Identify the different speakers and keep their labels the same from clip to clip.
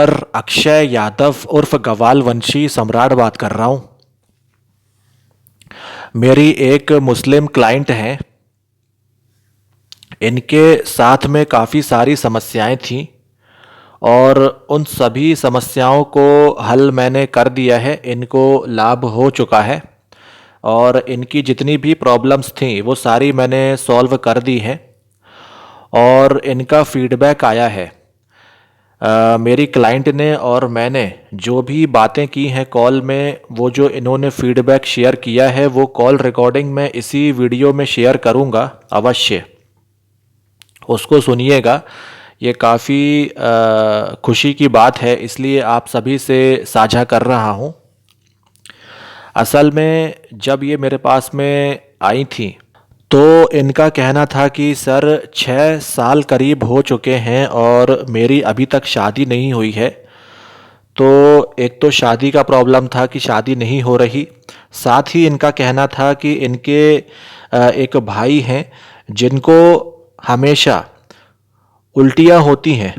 Speaker 1: Doctor Akshay Yadav उर्फ गवाल वंशी सम्राट बात कर रहा हूँ। मेरी एक मुस्लिम क्लाइंट हैं। इनके साथ में काफ़ी सारी समस्याएं थीं और उन सभी समस्याओं को हल मैंने कर दिया है। इनको लाभ हो चुका है और इनकी जितनी भी प्रॉब्लम्स थीं वो सारी मैंने सॉल्व कर दी हैं और इनका फीडबैक आया है। मेरी क्लाइंट ने और मैंने जो भी बातें की हैं कॉल में, वो जो इन्होंने फीडबैक शेयर किया है वो कॉल रिकॉर्डिंग मैं इसी वीडियो में शेयर करूंगा। अवश्य उसको सुनिएगा। ये काफ़ी खुशी की बात है, इसलिए आप सभी से साझा कर रहा हूँ। असल में जब ये मेरे पास में आई थी तो इनका कहना था कि सर 6 साल करीब हो चुके हैं और मेरी अभी तक शादी नहीं हुई है। तो एक तो शादी का प्रॉब्लम था कि शादी नहीं हो रही, साथ ही इनका कहना था कि इनके एक भाई हैं जिनको हमेशा उल्टियाँ होती हैं,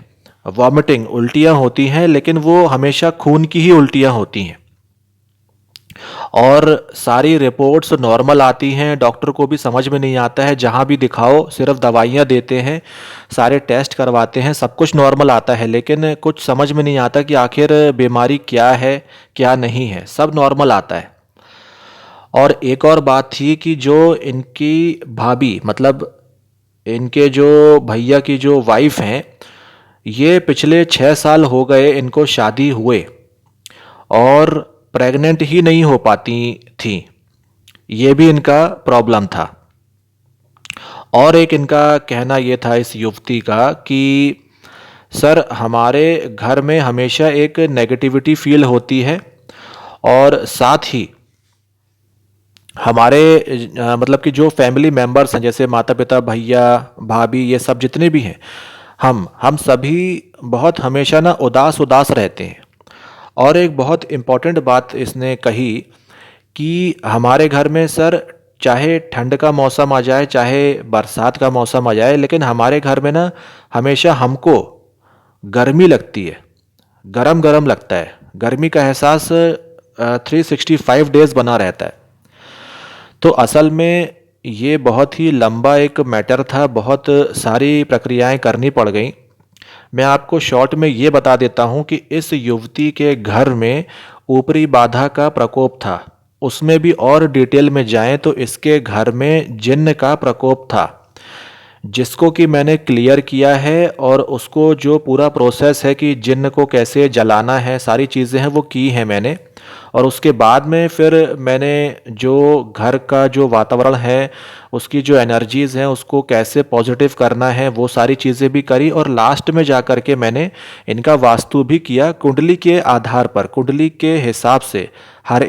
Speaker 1: वॉमिटिंग उल्टियाँ होती हैं, लेकिन वो हमेशा खून की ही उल्टियाँ होती हैं और सारी रिपोर्ट्स नॉर्मल आती हैं। डॉक्टर को भी समझ में नहीं आता है, जहाँ भी दिखाओ सिर्फ दवाइयाँ देते हैं, सारे टेस्ट करवाते हैं, सब कुछ नॉर्मल आता है, लेकिन कुछ समझ में नहीं आता कि आखिर बीमारी क्या है क्या नहीं है। सब नॉर्मल आता है। और एक और बात थी कि जो इनकी भाभी, मतलब इनके जो भैया की जो वाइफ हैं, ये पिछले 6 साल हो गए इनको शादी हुए और प्रेग्नेंट ही नहीं हो पाती थी। ये भी इनका प्रॉब्लम था। और एक इनका कहना ये था इस युवती का कि सर हमारे घर में हमेशा एक नेगेटिविटी फील होती है और साथ ही हमारे मतलब कि जो फैमिली मेंबर्स हैं, जैसे माता पिता, भैया, भाभी, ये सब जितने भी हैं, हम सभी बहुत हमेशा ना उदास उदास रहते हैं। और एक बहुत इम्पॉर्टेंट बात इसने कही कि हमारे घर में सर चाहे ठंड का मौसम आ जाए चाहे बरसात का मौसम आ जाए, लेकिन हमारे घर में ना हमेशा हमको गर्मी लगती है, गरम गरम लगता है। गर्मी का एहसास 365 डेज बना रहता है। तो असल में ये बहुत ही लंबा एक मैटर था, बहुत सारी प्रक्रियाएं करनी पड़ गई। मैं आपको शॉर्ट में ये बता देता हूँ कि इस युवती के घर में ऊपरी बाधा का प्रकोप था। उसमें भी और डिटेल में जाएं तो इसके घर में जिन्न का प्रकोप था, जिसको कि मैंने क्लियर किया है और उसको जो पूरा प्रोसेस है कि जिन्न को कैसे जलाना है, सारी चीज़ें हैं वो की हैं मैंने। और उसके बाद में फिर मैंने जो घर का जो वातावरण है, उसकी जो एनर्जीज़ हैं, उसको कैसे पॉजिटिव करना है, वो सारी चीज़ें भी करी। और लास्ट में जा कर के मैंने इनका वास्तु भी किया कुंडली के आधार पर, कुंडली के हिसाब से। हर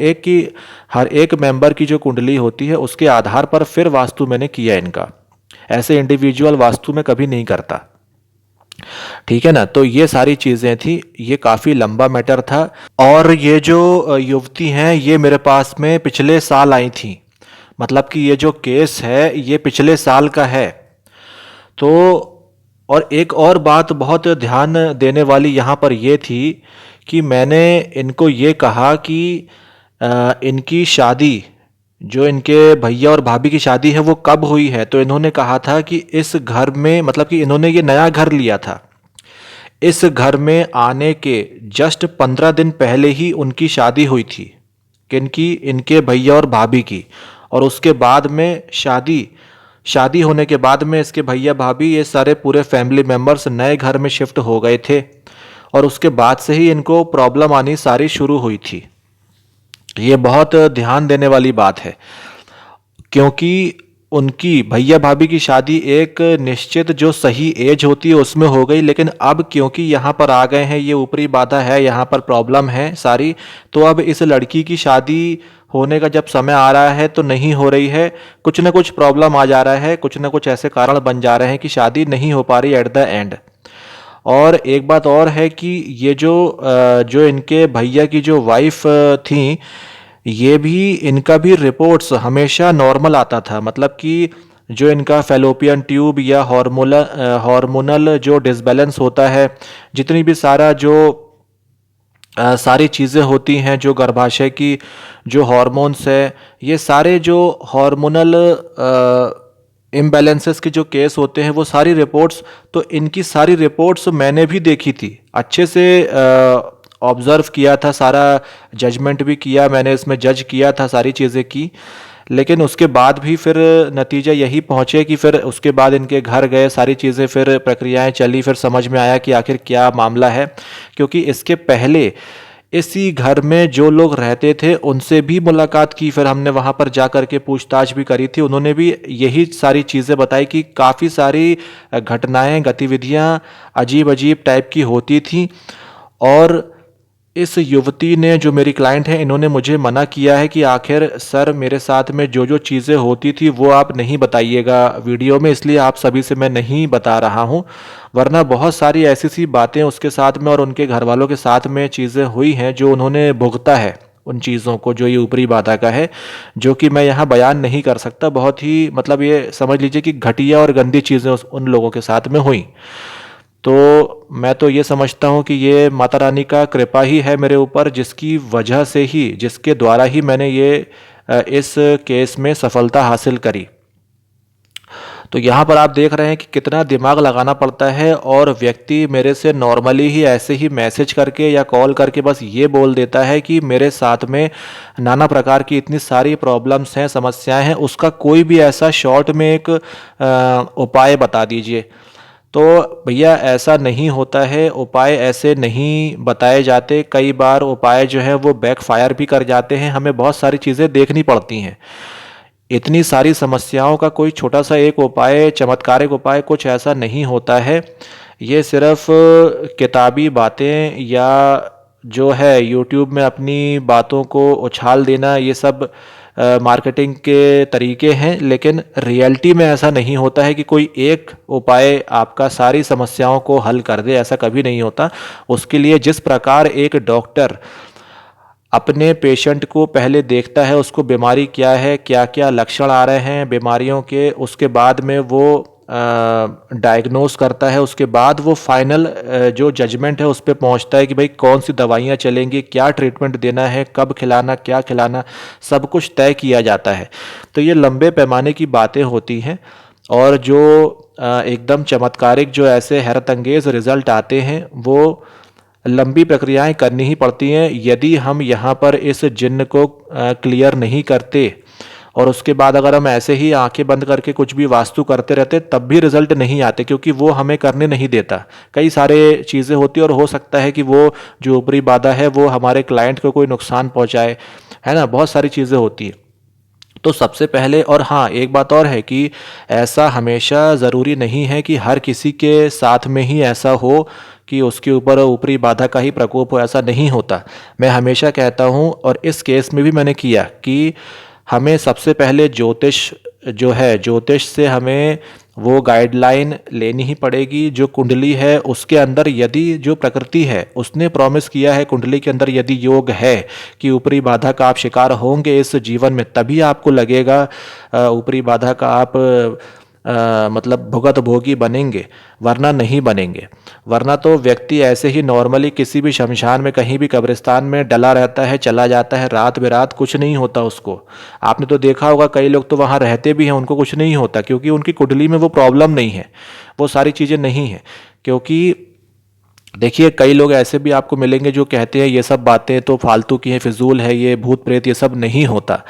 Speaker 1: एक मेंबर की जो कुंडली होती है उसके आधार पर फिर वास्तु मैंने किया इनका। ऐसे इंडिविजुअल वास्तु में कभी नहीं करता। ठीक है ना। तो ये सारी चीज़ें थी, ये काफ़ी लंबा मैटर था। और ये जो युवती हैं ये मेरे पास में पिछले साल आई थी, मतलब कि ये जो केस है ये पिछले साल का है। तो और एक और बात बहुत ध्यान देने वाली यहाँ पर ये थी कि मैंने इनको ये कहा कि इनकी शादी, जो इनके भैया और भाभी की शादी है वो कब हुई है। तो इन्होंने कहा था कि इस घर में, मतलब कि इन्होंने ये नया घर लिया था, इस घर में आने के जस्ट 15 दिन पहले ही उनकी शादी हुई थी। किनकी? इनके भैया और भाभी की। और उसके बाद में शादी होने के बाद में इसके भैया भाभी ये सारे पूरे फैमिली मेम्बर्स नए घर में शिफ्ट हो गए थे और उसके बाद से ही इनको प्रॉब्लम आनी सारी शुरू हुई थी। ये बहुत ध्यान देने वाली बात है, क्योंकि उनकी भैया भाभी की शादी एक निश्चित जो सही एज होती है उसमें हो गई, लेकिन अब क्योंकि यहाँ पर आ गए हैं, ये ऊपरी बाधा है, यहाँ पर प्रॉब्लम है सारी, तो अब इस लड़की की शादी होने का जब समय आ रहा है तो नहीं हो रही है। कुछ ना कुछ प्रॉब्लम आ जा रहा है, कुछ ना कुछ ऐसे कारण बन जा रहे हैं कि शादी नहीं हो पा रही एट द एंड। और एक बात और है कि ये जो इनके भैया की जो वाइफ थी, ये भी, इनका भी रिपोर्ट्स हमेशा नॉर्मल आता था। मतलब कि जो इनका फैलोपियन ट्यूब या हार्मोनल जो डिसबैलेंस होता है, जितनी भी सारा जो सारी चीज़ें होती हैं जो गर्भाशय की जो हॉर्मोन्स है, ये सारे जो हार्मोनल इम्बैलेंसेस के जो केस होते हैं वो सारी रिपोर्ट्स, तो इनकी सारी रिपोर्ट्स मैंने भी देखी थी, अच्छे से ऑब्ज़र्व किया था, सारा जजमेंट भी किया मैंने, इसमें जज किया था, सारी चीज़ें की। लेकिन उसके बाद भी फिर नतीजा यही पहुँचे कि फिर उसके बाद इनके घर गए, सारी चीज़ें फिर प्रक्रियाएं चली, फिर समझ में आया कि आखिर क्या मामला है। क्योंकि इसके पहले इसी घर में जो लोग रहते थे उनसे भी मुलाकात की, फिर हमने वहाँ पर जा कर के पूछताछ भी करी थी, उन्होंने भी यही सारी चीज़ें बताई कि काफ़ी सारी घटनाएं, गतिविधियां अजीब अजीब टाइप की होती थी। और इस युवती ने, जो मेरी क्लाइंट है, इन्होंने मुझे मना किया है कि आखिर सर मेरे साथ में जो जो चीज़ें होती थी वो आप नहीं बताइएगा वीडियो में, इसलिए आप सभी से मैं नहीं बता रहा हूँ, वरना बहुत सारी ऐसी सी बातें उसके साथ में और उनके घर वालों के साथ में चीज़ें हुई हैं जो उन्होंने भुगता है उन चीज़ों को, जो ये ऊपरी बाधा का है, जो कि मैं यहाँ बयान नहीं कर सकता। बहुत ही मतलब ये समझ लीजिए कि घटिया और गंदी चीज़ें उन लोगों के साथ में हुई। तो मैं तो ये समझता हूँ कि ये माता रानी का कृपा ही है मेरे ऊपर, जिसकी वजह से ही, जिसके द्वारा ही मैंने ये इस केस में सफलता हासिल करी। तो यहाँ पर आप देख रहे हैं कि कितना दिमाग लगाना पड़ता है, और व्यक्ति मेरे से नॉर्मली ही ऐसे ही मैसेज करके या कॉल करके बस ये बोल देता है कि मेरे साथ में नाना प्रकार की इतनी सारी प्रॉब्लम्स हैं, समस्याएं हैं, उसका कोई भी ऐसा शॉर्ट में एक उपाय बता दीजिए। तो भैया ऐसा नहीं होता है, उपाय ऐसे नहीं बताए जाते, कई बार उपाय जो है वो बैकफायर भी कर जाते हैं, हमें बहुत सारी चीज़ें देखनी पड़ती हैं। इतनी सारी समस्याओं का कोई छोटा सा एक उपाय, चमत्कारिक उपाय कुछ ऐसा नहीं होता है। ये सिर्फ किताबी बातें या जो है यूट्यूब में अपनी बातों को उछाल देना, ये सब मार्केटिंग के तरीके हैं, लेकिन रियलिटी में ऐसा नहीं होता है कि कोई एक उपाय आपका सारी समस्याओं को हल कर दे, ऐसा कभी नहीं होता। उसके लिए जिस प्रकार एक डॉक्टर अपने पेशेंट को पहले देखता है, उसको बीमारी क्या है, क्या क्या लक्षण आ रहे हैं बीमारियों के, उसके बाद में वो डायग्नोस करता है, उसके बाद वो फाइनल जो जजमेंट है उस पर पहुंचता है कि भाई कौन सी दवाइयाँ चलेंगी, क्या ट्रीटमेंट देना है, कब खिलाना, क्या खिलाना, सब कुछ तय किया जाता है। तो ये लंबे पैमाने की बातें होती हैं, और जो एकदम चमत्कारिक, जो ऐसे हैरत अंगेज रिजल्ट आते हैं, वो लंबी प्रक्रियाएं करनी ही पड़ती हैं। यदि हम यहाँ पर इस जिन्न को क्लियर नहीं करते, और उसके बाद अगर हम ऐसे ही आंखें बंद करके कुछ भी वास्तु करते रहते, तब भी रिजल्ट नहीं आते, क्योंकि वो हमें करने नहीं देता। कई सारे चीज़ें होती है, और हो सकता है कि वो जो ऊपरी बाधा है वो हमारे क्लाइंट को कोई नुकसान पहुंचाए, है ना, बहुत सारी चीज़ें होती है। तो सबसे पहले, और हाँ एक बात और है कि ऐसा हमेशा ज़रूरी नहीं है कि हर किसी के साथ में ही ऐसा हो कि उसके ऊपर ऊपरी बाधा का ही प्रकोप हो, ऐसा नहीं होता। मैं हमेशा कहता हूँ, और इस केस में भी मैंने किया, कि हमें सबसे पहले ज्योतिष जो है, ज्योतिष से हमें वो गाइडलाइन लेनी ही पड़ेगी। जो कुंडली है उसके अंदर यदि जो प्रकृति है उसने प्रॉमिस किया है, कुंडली के अंदर यदि योग है कि ऊपरी बाधा का आप शिकार होंगे इस जीवन में, तभी आपको लगेगा ऊपरी बाधा का आप मतलब भुगत भोगी बनेंगे, वरना नहीं बनेंगे। वरना तो व्यक्ति ऐसे ही नॉर्मली किसी भी शमशान में, कहीं भी कब्रिस्तान में डला रहता है, चला जाता है रात बेरात, कुछ नहीं होता उसको। आपने तो देखा होगा कई लोग तो वहाँ रहते भी हैं, उनको कुछ नहीं होता, क्योंकि उनकी कुंडली में वो प्रॉब्लम नहीं है, वो सारी चीज़ें नहीं हैं। क्योंकि देखिए कई लोग ऐसे भी आपको मिलेंगे जो कहते हैं ये सब बातें तो फालतू की हैं, फिजूल है, ये भूत प्रेत ये सब नहीं होता।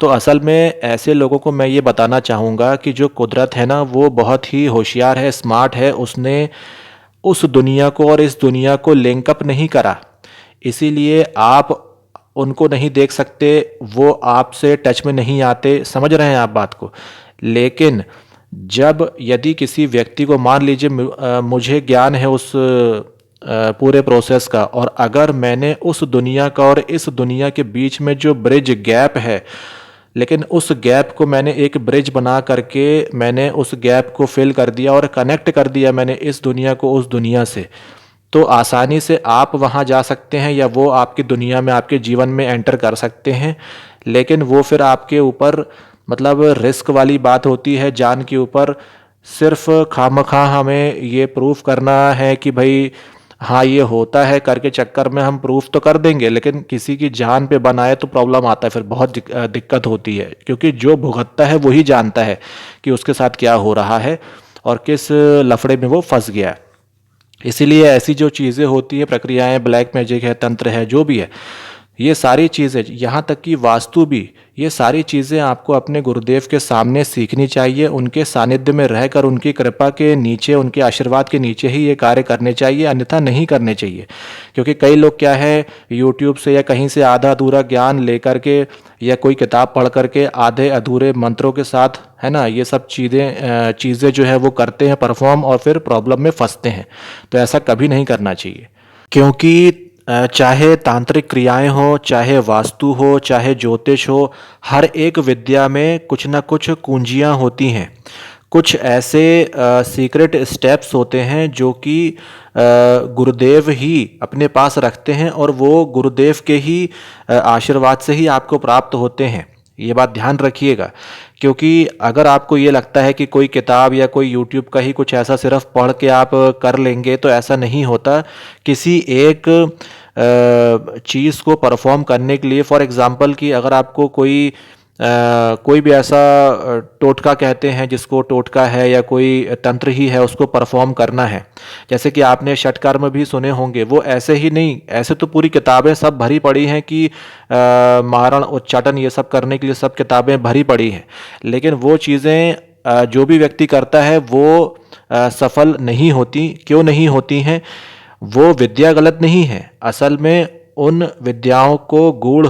Speaker 1: तो असल में ऐसे लोगों को मैं ये बताना चाहूँगा कि जो कुदरत है ना, वो बहुत ही होशियार है, स्मार्ट है, उसने उस दुनिया को और इस दुनिया को लिंकअप नहीं करा, इसीलिए आप उनको नहीं देख सकते, वो आपसे टच में नहीं आते, समझ रहे हैं आप बात को। लेकिन जब यदि किसी व्यक्ति को, मान लीजिए मुझे ज्ञान है उस पूरे प्रोसेस का, और अगर मैंने उस दुनिया का और इस दुनिया के बीच में जो ब्रिज गैप है, लेकिन उस गैप को मैंने एक ब्रिज बना करके मैंने उस गैप को फिल कर दिया और कनेक्ट कर दिया मैंने इस दुनिया को उस दुनिया से, तो आसानी से आप वहाँ जा सकते हैं, या वो आपकी दुनिया में, आपके जीवन में एंटर कर सकते हैं। लेकिन वो फिर आपके ऊपर मतलब रिस्क वाली बात होती है, जान के ऊपर। सिर्फ खामखा हमें ये प्रूफ करना है कि भाई हाँ, ये होता है करके चक्कर में हम प्रूफ तो कर देंगे, लेकिन किसी की जान पे बनाए तो प्रॉब्लम आता है, फिर बहुत दिक्कत होती है, क्योंकि जो भुगतता है वही जानता है कि उसके साथ क्या हो रहा है और किस लफड़े में वो फंस गया है। इसीलिए ऐसी जो चीज़ें होती है, प्रक्रियाएं, ब्लैक मैजिक है, तंत्र है, जो भी है, ये सारी चीज़ें, यहाँ तक कि वास्तु भी, ये सारी चीज़ें आपको अपने गुरुदेव के सामने सीखनी चाहिए। उनके सानिध्य में रहकर, उनकी कृपा के नीचे, उनके आशीर्वाद के नीचे ही ये कार्य करने चाहिए, अन्यथा नहीं करने चाहिए। क्योंकि कई लोग क्या है, यूट्यूब से या कहीं से आधा अधूरा ज्ञान लेकर के या कोई किताब पढ़ करके आधे अधूरे मंत्रों के साथ, है ना, ये सब चीज़ें जो है वो करते हैं परफॉर्म, और फिर प्रॉब्लम में फंसते हैं। तो ऐसा कभी नहीं करना चाहिए, क्योंकि चाहे तांत्रिक क्रियाएं हो, चाहे वास्तु हो, चाहे ज्योतिष हो, हर एक विद्या में कुछ ना कुछ कुंजियां होती हैं। कुछ ऐसे सीक्रेट स्टेप्स होते हैं जो कि गुरुदेव ही अपने पास रखते हैं, और वो गुरुदेव के ही आशीर्वाद से ही आपको प्राप्त होते हैं। ये बात ध्यान रखिएगा, क्योंकि अगर आपको ये लगता है कि कोई किताब या कोई यूट्यूब का ही कुछ ऐसा सिर्फ पढ़ के आप कर लेंगे, तो ऐसा नहीं होता। किसी एक चीज़ को परफॉर्म करने के लिए, फॉर एग्ज़ाम्पल कि अगर आपको कोई भी ऐसा टोटका कहते हैं, जिसको टोटका है या कोई तंत्र ही है, उसको परफॉर्म करना है, जैसे कि आपने षटकर्म भी सुने होंगे, वो ऐसे ही नहीं, ऐसे तो पूरी किताबें सब भरी पड़ी हैं कि मारण उच्चाटन ये सब करने के लिए सब किताबें भरी पड़ी हैं, लेकिन वो चीज़ें जो भी व्यक्ति करता है वो सफल नहीं होती। क्यों नहीं होती हैं? वो विद्या गलत नहीं है, असल में उन विद्याओं को गूढ़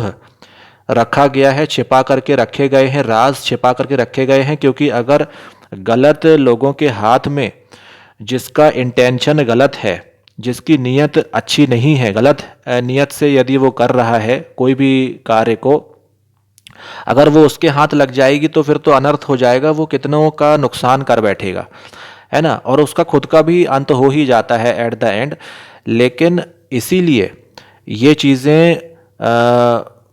Speaker 1: रखा गया है, छिपा करके रखे गए हैं, राज छिपा करके रखे गए हैं। क्योंकि अगर गलत लोगों के हाथ में, जिसका इंटेंशन गलत है, जिसकी नीयत अच्छी नहीं है, गलत नीयत से यदि वो कर रहा है कोई भी कार्य को, अगर वो उसके हाथ लग जाएगी तो फिर तो अनर्थ हो जाएगा, वो कितनों का नुकसान कर बैठेगा, है ना, और उसका खुद का भी अंत हो ही जाता है एट द एंड। लेकिन इसीलिए ये चीज़ें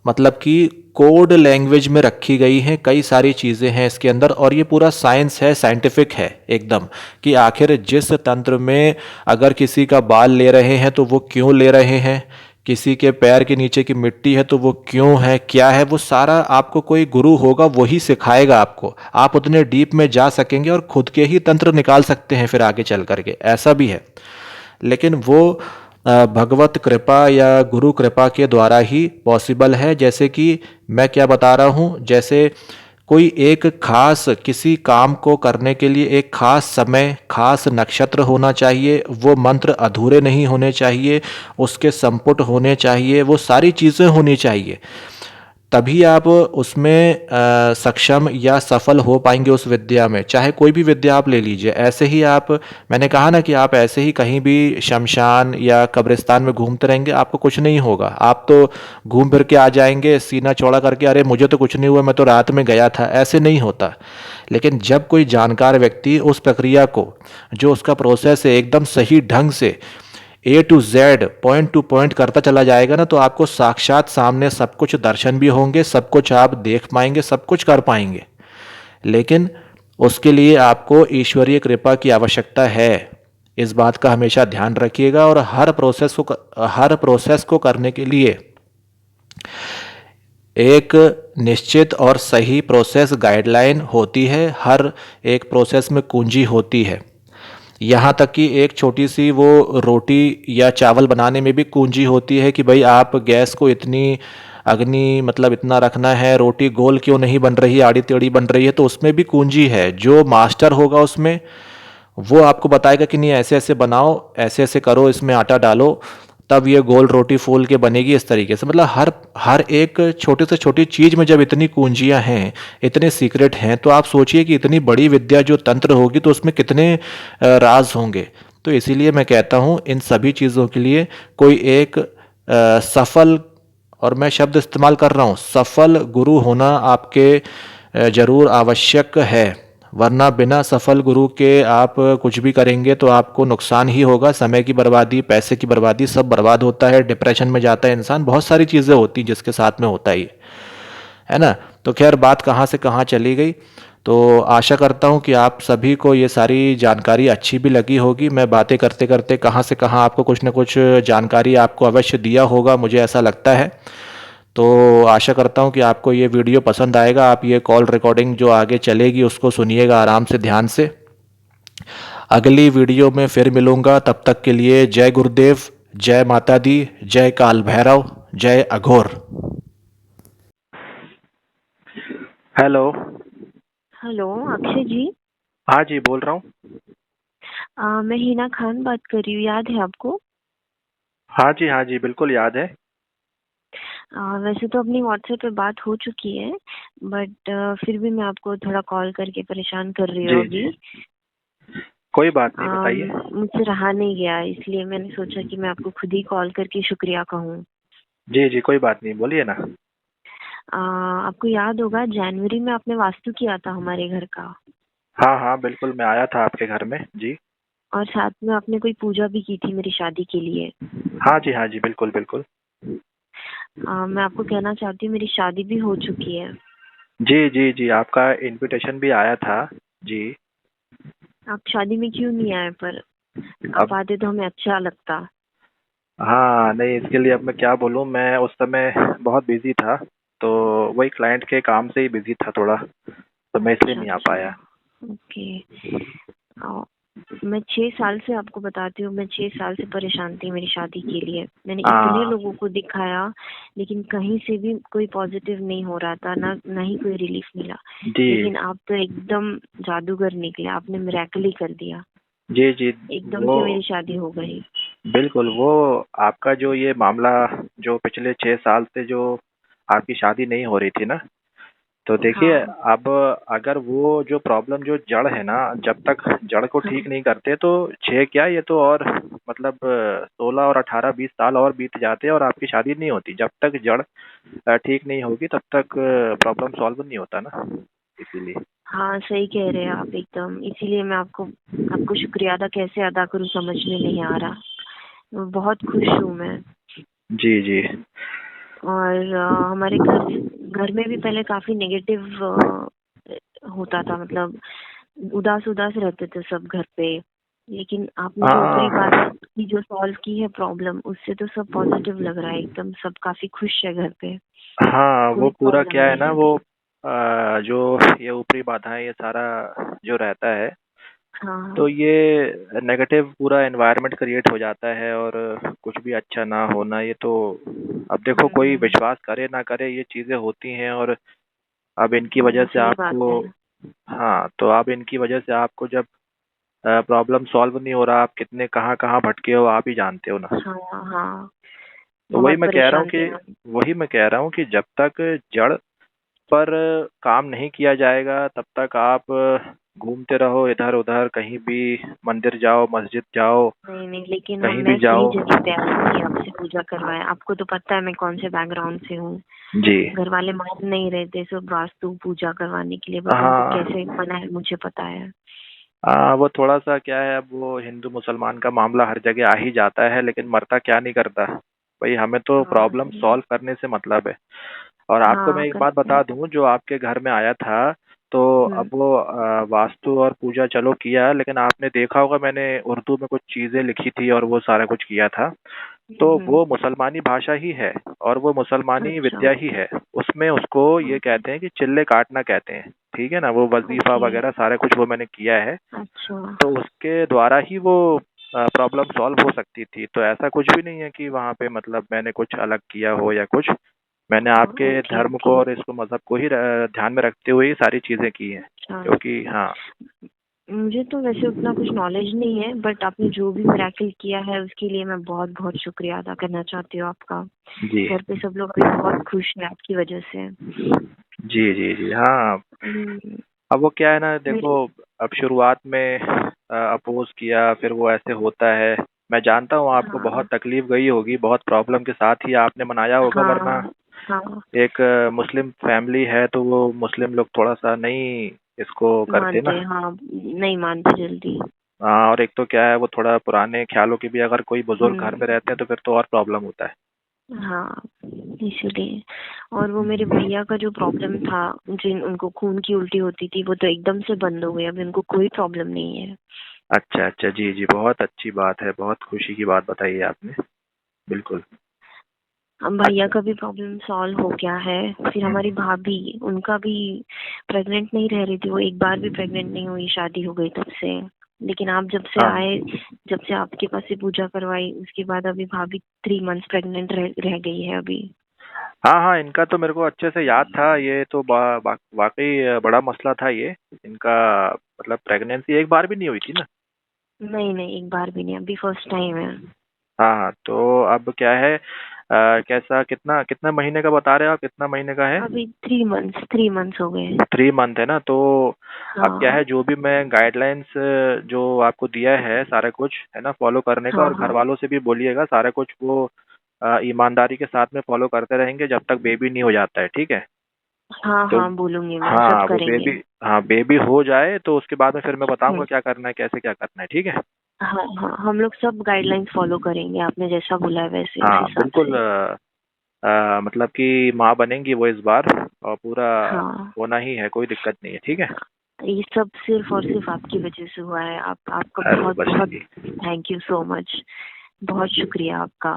Speaker 1: मतलब कि कोड लैंग्वेज में रखी गई हैं, कई सारी चीज़ें हैं इसके अंदर, और ये पूरा साइंस है, साइंटिफिक है एकदम, कि आखिर जिस तंत्र में अगर किसी का बाल ले रहे हैं तो वो क्यों ले रहे हैं, किसी के पैर के नीचे की मिट्टी है तो वो क्यों है, क्या है, वो सारा आपको कोई गुरु होगा वही सिखाएगा आपको। आप उतने डीप में जा सकेंगे और खुद के ही तंत्र निकाल सकते हैं फिर आगे चल करके, ऐसा भी है। लेकिन वो भगवत कृपा या गुरु कृपा के द्वारा ही पॉसिबल है। जैसे कि मैं क्या बता रहा हूँ, जैसे कोई एक खास किसी काम को करने के लिए एक खास समय, खास नक्षत्र होना चाहिए, वो मंत्र अधूरे नहीं होने चाहिए, उसके संपुट होने चाहिए, वो सारी चीज़ें होनी चाहिए, तभी आप उसमें सक्षम या सफल हो पाएंगे उस विद्या में। चाहे कोई भी विद्या आप ले लीजिए, ऐसे ही आप, मैंने कहा ना कि आप ऐसे ही कहीं भी शमशान या कब्रिस्तान में घूमते रहेंगे, आपको कुछ नहीं होगा। आप तो घूम फिर के आ जाएंगे सीना चौड़ा करके, अरे मुझे तो कुछ नहीं हुआ, मैं तो रात में गया था, ऐसे नहीं होता। लेकिन जब कोई जानकार व्यक्ति उस प्रक्रिया को, जो उसका प्रोसेस है, एकदम सही ढंग से A to Z point two point करता चला जाएगा ना, तो आपको साक्षात सामने सब कुछ दर्शन भी होंगे, सब कुछ आप देख पाएंगे, सब कुछ कर पाएंगे। लेकिन उसके लिए आपको ईश्वरीय कृपा की आवश्यकता है, इस बात का हमेशा ध्यान रखिएगा। और हर प्रोसेस को करने के लिए एक निश्चित और सही प्रोसेस गाइडलाइन होती है, हर एक प्रोसेस में कुंजी होती है। यहाँ तक कि एक छोटी सी वो रोटी या चावल बनाने में भी कुंजी होती है कि भाई आप गैस को इतनी अग्नि मतलब इतना रखना है, रोटी गोल क्यों नहीं बन रही, आड़ी टेढ़ी बन रही है, तो उसमें भी कुंजी है। जो मास्टर होगा उसमें, वो आपको बताएगा कि नहीं ऐसे ऐसे बनाओ, ऐसे ऐसे करो, इसमें आटा डालो, तब ये गोल रोटी फूल के बनेगी, इस तरीके से। मतलब हर हर एक छोटी से छोटी चीज में जब इतनी कुंजियां हैं, इतने सीक्रेट हैं, तो आप सोचिए कि इतनी बड़ी विद्या जो तंत्र होगी, तो उसमें कितने राज होंगे। तो इसीलिए मैं कहता हूँ इन सभी चीज़ों के लिए कोई एक सफल, और मैं शब्द इस्तेमाल कर रहा हूँ, सफल गुरु होना आपके जरूर आवश्यक है। वरना बिना सफल गुरु के आप कुछ भी करेंगे तो आपको नुकसान ही होगा, समय की बर्बादी, पैसे की बर्बादी, सब बर्बाद होता है, डिप्रेशन में जाता है इंसान, बहुत सारी चीज़ें होती जिसके साथ में होता ही है ना। तो खैर बात कहाँ से कहाँ चली गई। तो आशा करता हूँ कि आप सभी को ये सारी जानकारी अच्छी भी लगी होगी। मैं बातें करते करते कहाँ से कहाँ आपको कुछ न कुछ जानकारी आपको अवश्य दिया होगा, मुझे ऐसा लगता है। तो आशा करता हूँ कि आपको ये वीडियो पसंद आएगा। आप ये कॉल रिकॉर्डिंग जो आगे चलेगी उसको सुनिएगा आराम से, ध्यान से। अगली वीडियो में फिर मिलूंगा, तब तक के लिए जय गुरुदेव, जय माता दी, जय काल भैरव, जय अघोर। हेलो।
Speaker 2: हेलो अक्षय जी।
Speaker 1: हाँ जी, बोल रहा हूँ।
Speaker 2: मैं हिना खान बात कर रही हूँ, याद है आपको?
Speaker 1: हाँ जी, हाँ जी, बिल्कुल याद है।
Speaker 2: वैसे तो अपनी व्हाट्सएप पे बात हो चुकी है, बट फिर भी मैं आपको थोड़ा कॉल करके परेशान कर रही हूँ
Speaker 1: जी जी,
Speaker 2: अभी।
Speaker 1: कोई बात नहीं,
Speaker 2: अम,
Speaker 1: बताइए।
Speaker 2: मुझसे रहा नहीं गया, इसलिए मैंने सोचा कि मैं आपको खुद ही कॉल करके शुक्रिया कहूँ।
Speaker 1: जी जी, कोई बात नहीं, बोलिए ना।
Speaker 2: आपको याद होगा जनवरी में आपने वास्तु किया था हमारे घर का,
Speaker 1: हाँ हाँ, बिल्कुल, मैं आया था आपके घर में जी।
Speaker 2: और साथ में आपने कोई पूजा भी की थी मेरी शादी के लिए।
Speaker 1: हाँ जी, हाँ जी, बिल्कुल बिल्कुल।
Speaker 2: मैं आपको कहना चाहती हूँ मेरी शादी भी हो चुकी है।
Speaker 1: जी जी जी, आपका इनविटेशन भी आया था जी।
Speaker 2: आप शादी में क्यों नहीं आए? पर आप
Speaker 1: अब
Speaker 2: आते तो हमें अच्छा लगता।
Speaker 1: हाँ, नहीं, इसके लिए अब मैं क्या बोलूँ, मैं उस समय बहुत बिजी था। तो वही क्लाइंट के काम से ही बिजी था थोड़ा, तो मैं इसलिए
Speaker 2: अच्छा
Speaker 1: नहीं आ
Speaker 2: अच्छा।
Speaker 1: पाया।
Speaker 2: ओके। आ, मैं 6 साल से आपको बताती हूँ, मैं 6 साल से परेशान थी मेरी शादी के लिए। मैंने इतने
Speaker 1: हाँ
Speaker 2: लोगों को दिखाया, लेकिन कहीं से भी कोई पॉजिटिव नहीं हो रहा था, ना ना ही कोई रिलीफ मिला।
Speaker 1: जी
Speaker 2: लेकिन आप तो एकदम जादूगर निकले, आपने मिरेकल ही कर दिया।
Speaker 1: जी जी।
Speaker 2: एकदम
Speaker 1: वो
Speaker 2: से मेरी शादी हो गई।
Speaker 1: बिल्कुल, वो आपका जो ये मामला, जो पिछले 6 साल से जो आपकी शादी नहीं हो रही थी ना, तो देखिए,
Speaker 2: हाँ
Speaker 1: अब अगर वो जो प्रॉब्लम जो जड़ है ना, जब तक जड़ को
Speaker 2: हाँ।
Speaker 1: ठीक नहीं करते तो छः क्या, ये तो और मतलब 16 और 18-20 साल और बीत जाते हैं और आपकी शादी नहीं होती। जब तक जड़ ठीक नहीं होगी तब तक प्रॉब्लम सॉल्व नहीं होता ना, इसीलिए।
Speaker 2: हाँ सही कह रहे हैं आप एकदम, इसीलिए मैं आपको आपको शुक्रिया अदा कैसे अदा करूँ समझ में नहीं आ रहा। बहुत खुश हूँ मैं।
Speaker 1: जी जी।
Speaker 2: और हमारे घर घर में भी पहले काफी नेगेटिव होता था, मतलब उदास उदास रहते थे सब घर पे। लेकिन आपने जो ऊपरी बात
Speaker 1: हाँ
Speaker 2: की, जो सॉल्व की है प्रॉब्लम, उससे तो सब पॉजिटिव लग रहा है एकदम, सब काफी खुश है घर पे।
Speaker 1: हाँ, वो
Speaker 2: कोई
Speaker 1: पूरा
Speaker 2: प्रॉब्लम
Speaker 1: क्या है
Speaker 2: नहीं
Speaker 1: ना,
Speaker 2: है
Speaker 1: वो
Speaker 2: अभी।
Speaker 1: जो ये ऊपरी बाधाएं, ये सारा जो रहता है, तो
Speaker 2: हाँ
Speaker 1: ये नेगेटिव पूरा एनवायरनमेंट क्रिएट हो जाता है और कुछ भी अच्छा ना होना, ये तो अब देखो, कोई
Speaker 2: हम्म।
Speaker 1: विश्वास करे ना करे, ये चीजें होती हैं। और अब इनकी वजह से
Speaker 2: सही बात
Speaker 1: आपको,
Speaker 2: है।
Speaker 1: हाँ, तो अब इनकी वजह से आपको जब प्रॉब्लम सॉल्व नहीं हो रहा, आप कितने कहाँ कहाँ भटके हो आप ही जानते हो ना।
Speaker 2: हाँ हाँ।
Speaker 1: तो वही
Speaker 2: बहुत
Speaker 1: मैं कह रहा हूँ
Speaker 2: परेशान
Speaker 1: कि
Speaker 2: थे हम।
Speaker 1: वही मैं कह रहा हूँ कि जब तक जड़ पर काम नहीं किया जाएगा तब तक आप घूमते रहो इधर उधर, कहीं भी मंदिर जाओ, मस्जिद जाओ,
Speaker 2: नहीं नहीं, लेकिन
Speaker 1: कहीं भी
Speaker 2: मैं सही
Speaker 1: जाओ।
Speaker 2: जगह पे आई थी आपसे पूजा करवाया। आपको तो पता है मैं कौन से बैकग्राउंड से हूँ।
Speaker 1: जी।
Speaker 2: घर वाले मान नहीं रहे थे सब वास्तु पूजा करवाने के लिए, बट उनको
Speaker 1: हाँ
Speaker 2: कैसे मना है मुझे पता है।
Speaker 1: हाँ, वो थोड़ा सा क्या है, अब वो हिंदू मुसलमान का मामला हर जगह आ ही जाता है, लेकिन मरता क्या नहीं करता। भाई, हमें तो
Speaker 2: हाँ
Speaker 1: प्रॉब्लम
Speaker 2: सही।
Speaker 1: सॉल्व करने से मतलब है। और आपको मैं
Speaker 2: हाँ
Speaker 1: एक बात
Speaker 2: करते
Speaker 1: बता
Speaker 2: हैं।
Speaker 1: दूं, जो आपके घर में आया था, तो अब
Speaker 2: हम्म
Speaker 1: वो वास्तु और पूजा चलो किया, लेकिन आपने देखा होगा मैंने उर्दू में कुछ चीजें लिखी थी और वो सारा कुछ किया था। तो
Speaker 2: हम्म।
Speaker 1: वो मुसलमानी भाषा ही है और वो मुसलमानी
Speaker 2: अच्छा।
Speaker 1: विद्या ही है। उसमें उसको ये कहते हैं कि चिल्ले काटना कहते हैं, ठीक है ना, वो वजीफा
Speaker 2: ओके।
Speaker 1: वगैरह सारा कुछ वो मैंने किया है।
Speaker 2: अच्छा।
Speaker 1: तो उसके द्वारा ही वो प्रॉब्लम सॉल्व हो सकती थी। तो ऐसा कुछ भी नहीं है कि वहाँ पे मतलब मैंने कुछ अलग किया हो या कुछ। मैंने आपके
Speaker 2: ओके
Speaker 1: धर्म को
Speaker 2: ओके।
Speaker 1: और इसको मजहब को ही ध्यान में रखते हुए ये सारी चीजें की हैं,
Speaker 2: अच्छा।
Speaker 1: क्योंकि हाँ।
Speaker 2: मुझे तो वैसे उतना कुछ नॉलेज नहीं है, बट आपने जो भी मिरेकल किया है उसके लिए मैं बहुत बहुत शुक्रिया अदा करना चाहती हूँ आपका।
Speaker 1: जी
Speaker 2: घर पे सब लोग अभी बहुत खुश हैं आपकी वजह से।
Speaker 1: जी जी जी। हाँ,
Speaker 2: हम्म,
Speaker 1: अब वो क्या है ना, देखो,
Speaker 2: मेरी।
Speaker 1: अब शुरुआत में अपोज किया, फिर वो ऐसे होता है। मैं जानता हूँ आपको बहुत
Speaker 2: हाँ
Speaker 1: तकलीफ गई होगी, बहुत प्रॉब्लम के साथ ही आपने मनाया होगा, वरना
Speaker 2: हाँ हाँ।
Speaker 1: एक मुस्लिम फैमिली है तो वो मुस्लिम लोग थोड़ा सा नहीं इसको करते
Speaker 2: मानते,
Speaker 1: ना।
Speaker 2: हाँ नहीं मानते जल्दी।
Speaker 1: हाँ, और एक तो क्या है, वो थोड़ा पुराने ख्यालों के भी, अगर कोई बुजुर्ग घर
Speaker 2: हम्म।
Speaker 1: में रहते हैं तो फिर तो और प्रॉब्लम होता है।
Speaker 2: हाँ, इसीलिए। और वो मेरे भैया का जो प्रॉब्लम था, जिन उनको खून की उल्टी होती थी, वो तो एकदम से बंद हो गई। अभी उनको कोई प्रॉब्लम नहीं है।
Speaker 1: अच्छा अच्छा, जी जी, बहुत अच्छी बात है, बहुत खुशी की बात बताई है आपने। बिल्कुल।
Speaker 2: अब भैया
Speaker 1: अच्छा।
Speaker 2: का भी प्रॉब्लम सॉल्व हो गया है। फिर
Speaker 1: हम्म।
Speaker 2: हमारी भाभी, उनका भी प्रेग्नेंट नहीं रह रही थी। वो एक बार भी प्रेग्नेंट नहीं हुई, शादी हो गई तब से। लेकिन आप जब से
Speaker 1: हाँ
Speaker 2: आए, जब से आपके पास से पूजा करवाई, उसके बाद अभी भाभी 3 मंथ्स प्रेग्नेंट रह गई है अभी।
Speaker 1: हाँ हाँ, इनका तो मेरे को अच्छे से याद था। ये तो वाकई बड़ा मसला था ये इनका। मतलब प्रेगनेंसी एक बार भी नहीं हुई थी ना?
Speaker 2: नहीं नहीं, एक बार भी नहीं, अभी फर्स्ट टाइम है।
Speaker 1: हाँ हाँ, तो अब क्या है, कैसा, कितना कितना महीने का बता रहे हो आप, कितना महीने का है?
Speaker 2: अभी 3 मंथ्स हो गए।
Speaker 1: 3 मंथ है ना? तो अब क्या
Speaker 2: हाँ
Speaker 1: है, जो भी मैं गाइडलाइंस जो आपको दिया है सारा कुछ है ना फॉलो करने का,
Speaker 2: हाँ
Speaker 1: और घर
Speaker 2: हाँ
Speaker 1: वालों से भी बोलिएगा सारा कुछ वो ईमानदारी के साथ में फॉलो करते रहेंगे जब तक बेबी नहीं हो जाता है, ठीक है?
Speaker 2: हाँ
Speaker 1: तो
Speaker 2: हाँ, बोलूंगी मैं, सब
Speaker 1: हाँ, वो
Speaker 2: करेंगे।
Speaker 1: बेबी, हाँ बेबी हो जाए तो उसके बाद में फिर मैं बताऊंगा
Speaker 2: हम्म।
Speaker 1: क्या करना है, कैसे क्या करना है, ठीक है?
Speaker 2: हाँ हाँ, हम लोग सब गाइडलाइंस फॉलो करेंगे, आपने जैसा बोला है वैसे, उस
Speaker 1: हाँ
Speaker 2: हिसाब
Speaker 1: बिल्कुल।
Speaker 2: से।
Speaker 1: मतलब कि माँ बनेंगी वो इस बार, और पूरा
Speaker 2: हाँ,
Speaker 1: होना ही है, कोई दिक्कत नहीं है, ठीक है?
Speaker 2: ये सब सिर्फ और सिर्फ आपकी वजह से हुआ है। आपका
Speaker 1: अरे
Speaker 2: बहुत
Speaker 1: बस
Speaker 2: बहुत
Speaker 1: जी।
Speaker 2: Thank you so much. बहुत शुक्रिया आपका।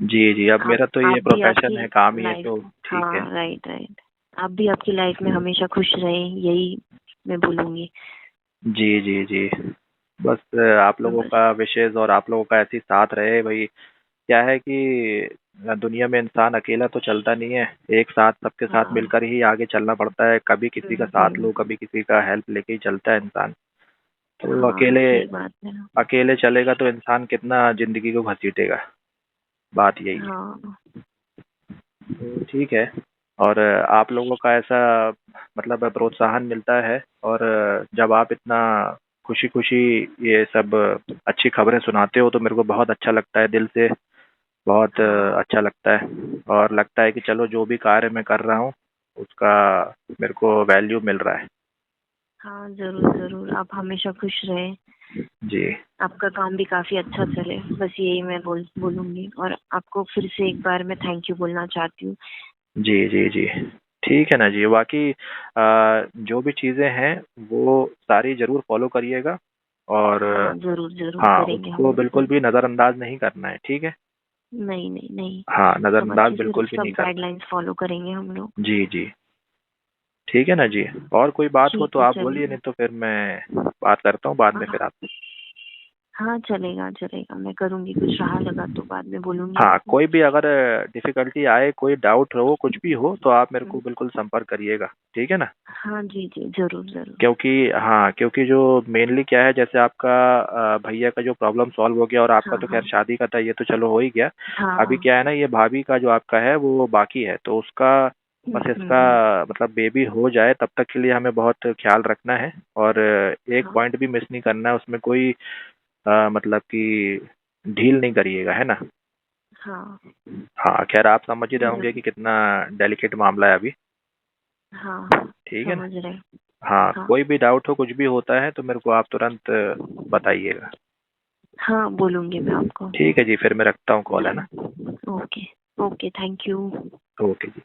Speaker 1: जी जी, अब
Speaker 2: आप
Speaker 1: मेरा तो ये
Speaker 2: आप भी
Speaker 1: प्रोफेशन
Speaker 2: आपकी
Speaker 1: है, काम ही है,
Speaker 2: लाइफ,
Speaker 1: तो ठीक है।
Speaker 2: हाँ राइट राइट, आप भी आपकी लाइफ में हमेशा खुश रहें, यही मैं बोलूंगी।
Speaker 1: जी जी जी, बस आप लोगों
Speaker 2: बस।
Speaker 1: का विशेष और आप लोगों का ऐसे ही साथ रहे भाई। क्या है कि दुनिया में इंसान अकेला तो चलता नहीं है, एक साथ सबके साथ
Speaker 2: हाँ।
Speaker 1: मिलकर ही आगे चलना पड़ता है। कभी किसी का साथ लो,
Speaker 2: हम्म।
Speaker 1: कभी किसी का हेल्प लेके ही चलता है इंसान। तो
Speaker 2: हाँ,
Speaker 1: अकेले
Speaker 2: सही बात है।
Speaker 1: अकेले चलेगा तो इंसान कितना जिंदगी को घसीटेगा, बात यही है।
Speaker 2: हाँ
Speaker 1: तो ठीक है। और आप लोगों का ऐसा मतलब प्रोत्साहन मिलता है, और जब आप इतना खुशी खुशी ये सब अच्छी खबरें सुनाते हो तो मेरे को बहुत अच्छा लगता है दिल से, बहुत
Speaker 2: हाँ
Speaker 1: अच्छा लगता है। और लगता है कि चलो जो भी कार्य मैं कर रहा हूँ उसका मेरे को वैल्यू मिल रहा है।
Speaker 2: हाँ, जरूर जरूर, आप हमेशा खुश रहें।
Speaker 1: जी
Speaker 2: आपका काम भी काफी अच्छा चले, बस यही मैं बोलूंगी। और आपको फिर से एक बार मैं थैंक यू बोलना चाहती हूँ।
Speaker 1: जी जी जी, ठीक है ना जी। बाकी जो भी चीज़ें हैं वो सारी ज़रूर फॉलो करिएगा, और
Speaker 2: हाँ, जरूर जरूर
Speaker 1: हाँ,
Speaker 2: करेंगे हम
Speaker 1: उसको
Speaker 2: लोग।
Speaker 1: बिल्कुल भी नज़रअंदाज नहीं करना है, ठीक है?
Speaker 2: नहीं नहीं नहीं,
Speaker 1: हाँ,
Speaker 2: सब
Speaker 1: नज़रअंदाज
Speaker 2: अच्छे से
Speaker 1: बिल्कुल भी
Speaker 2: सब
Speaker 1: नहीं करना
Speaker 2: गाइडलाइंस फॉलो करेंगे हम लोग।
Speaker 1: है। जी जी, ठीक है ना जी। और कोई बात हो
Speaker 2: ठीक
Speaker 1: तो
Speaker 2: है,
Speaker 1: आप बोलिए,
Speaker 2: चलेगा।
Speaker 1: नहीं तो फिर मैं बात करता हूँ बाद में फिर
Speaker 2: हाँ
Speaker 1: आपसे।
Speaker 2: हाँ, चलेगा चलेगा, मैं करूँगी। कुछ रहा लगा तो बाद में बोलूँगी
Speaker 1: हाँ,
Speaker 2: आपको।
Speaker 1: कोई भी अगर डिफ़िकल्टी आए, कोई डाउट हो, कुछ भी हो तो आप मेरे को
Speaker 2: हम्म।
Speaker 1: बिल्कुल संपर्क करिएगा, ठीक है ना?
Speaker 2: हाँ जी जी, जरूर जरूर।
Speaker 1: क्योंकि हाँ, क्योंकि जो मेनली क्या है, जैसे आपका भैया का जो प्रॉब्लम सॉल्व हो गया, और आपका
Speaker 2: हाँ
Speaker 1: तो खैर
Speaker 2: हाँ
Speaker 1: शादी का था, ये तो चलो हो ही गया। अभी
Speaker 2: हाँ।
Speaker 1: क्या है ना, ये भाभी का जो आपका है वो बाकी है, तो उसका बस इसका
Speaker 2: हम्म।
Speaker 1: मतलब बेबी हो जाए तब तक के लिए हमें बहुत ख्याल रखना है, और एक
Speaker 2: हाँ
Speaker 1: पॉइंट भी मिस नहीं करना है उसमें, कोई मतलब कि ढील नहीं करिएगा, है ना?
Speaker 2: हाँ,
Speaker 1: हाँ, खैर आप समझ ही रहे होंगे
Speaker 2: जरूर।
Speaker 1: कि कितना डेलिकेट मामला है अभी,
Speaker 2: हाँ,
Speaker 1: ठीक है ना?
Speaker 2: समझ रहे।
Speaker 1: हाँ,
Speaker 2: हाँ
Speaker 1: कोई भी डाउट हो, कुछ भी होता है तो मेरे को आप तुरंत बताइएगा।
Speaker 2: हाँ, बोलूँगी मैं आपको।
Speaker 1: ठीक है जी, फिर मैं रखता हूँ कॉल, है ना?
Speaker 2: Okay. Okay, thank you.
Speaker 1: Okay ji.